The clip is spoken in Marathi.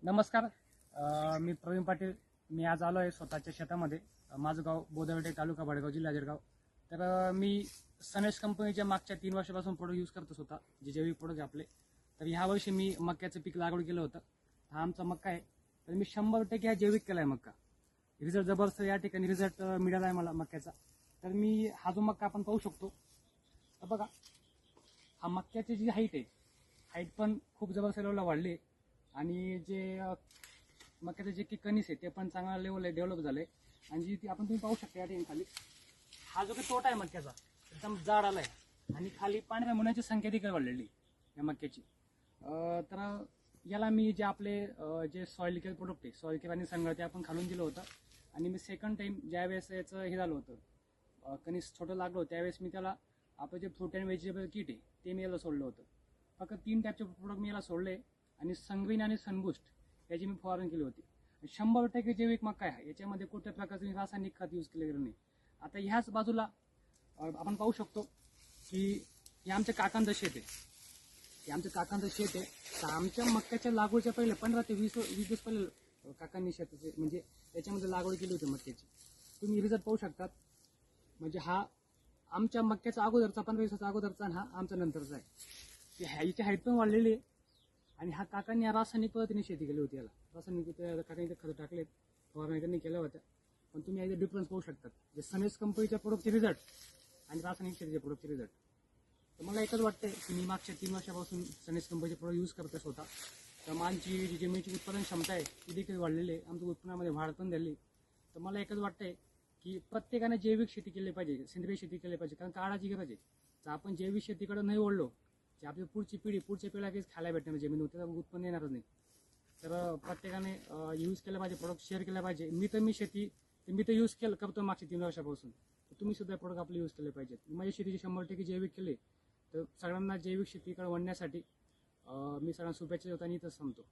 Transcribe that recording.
नमस्कार. मी प्रवीण पाटील. मी आज आलो आहे स्वतःच्या शेतामध्ये. माझं गाव बोदावटे, तालुका भडगाव, जिल्हा जळगाव. तर मी सनेश कंपनीच्या मागच्या 3 वर्षापासून प्रोडक्ट यूज करतो स्वतः, जे जैविक प्रोडक्ट आपले. तर ह्या वर्षी मी मक्याचं पीक लागवड केलं होतं. हा आमचा मक्का आहे. तर मी 100% हा जैविक केला आहे मक्का. रिझल्ट जबरदस्त या ठिकाणी रिझल्ट मिळाला आहे मला मक्याचा. तर मी हा जो मक्का आपण पाहू शकतो, तर बघा, हा मक्याची जी हाईट आहे, हाईट पण खूप जबरदस्त लेवलला वाढली आहे. आणि जे मक्याचं जे की कणीस आहे ते पण चांगल्या लेवलला डेव्हलप झालंय. आणि जी ती आपण तुम्ही पाहू शकता या ठिकाणी खाली हा जो काही तोटा आहे मक्याचा एकदम जाड आलाय. आणि खाली पांढऱ्या मुळ्यांची संख्या देखील वाढलेली या मक्याची. तर याला मी जे आपले जे सॉइल केअर प्रोडक्ट आहे, सॉइल केअर आणि संगळ, ते आपण घालून दिलं होतं. आणि मी सेकंड टाइम ज्यावेळेस याचं हे झालं होतं, कणीस छोटं लागलं होतं, त्यावेळेस मी त्याला आपलं जे फ्रूट अँड व्हेजिटेबल किट आहे ते मी याला सोडलं होतं. फक्त 3 टाईपचे प्रोडक्ट मी याला सोडले. आणि संग्रीन आणि सनबूस्ट याची मी फवारणी केली होती. 100% जैविक मका आहे. याच्यामध्ये कुठल्या प्रकारचं रासायनिक खत यूज केलेलं नाही. आता ह्याच बाजूला आपण पाहू शकतो की हे आमच्या काकांचं शेत आहे. हे आमच्या काकांचं शेत आहे. तर आमच्या मक्याच्या लागवडीच्या पहिले 15 ते 20 दिवस पहिले काकांनी शेताचे म्हणजे याच्यामध्ये लागवड केली होती मक्याची. तुम्ही रिझल्ट पाहू शकतात. म्हणजे हा आमच्या मक्याचा अगोदरचा 15 दिवसाचा अगोदरचा, आणि हा आमचा नंतरचा आहे. ह्याची हाईट पण वाढलेली आहे. आणि हा काकांनी रासायनिक पद्धतीने शेती केली होती. याला रासायनिक काकांनी खत टाकलेत, फवारणी त्यांनी केल्या होत्या. पण तुम्ही याचे डिफरन्स पाहू शकतात, जे सनेश कंपनीच्या प्रोडक्टचे रिझल्ट आणि रासायनिक शेतीच्या प्रोडक्टचे रिझल्ट. तर मला एकच वाटतंय की मी मागच्या 3 वर्षापासून सनेश कंपनीचे प्रोडक्ट यूज करतोय स्वतः. तर आमची जी जमिनीची उत्पादन क्षमता आहे ती देखील वाढलेली आहे. आमच्या उत्पन्नामध्ये वाढ पण झाली. तर मला एकच वाटतंय की प्रत्येकाने जैविक शेती केली पाहिजे, सेंद्रिय शेती केली पाहिजे. कारण काळाची गरज आहे. तर आपण जैविक शेतीकडे नाही वळलो, जे आपली पुढची पिढीला काहीच खायला भेटणार जमीन, त्याला उत्पन्न येणारच नाही. तर प्रत्येकाने यूज केलं पाहिजे, प्रोडक्ट शेअर केलं पाहिजे. मी तर यूज करतो मागच्या 3 वर्षापासून. तर तुम्ही सुद्धा प्रोडक्ट आपले यूज केले पाहिजेत. माझी शेतीची 100% जैविक केले. तर सगळ्यांना जैविक शेतीकडे वळण्यासाठी मी सगळ्यांना शुभेच्छा देतो आणि इथंच थांबतो.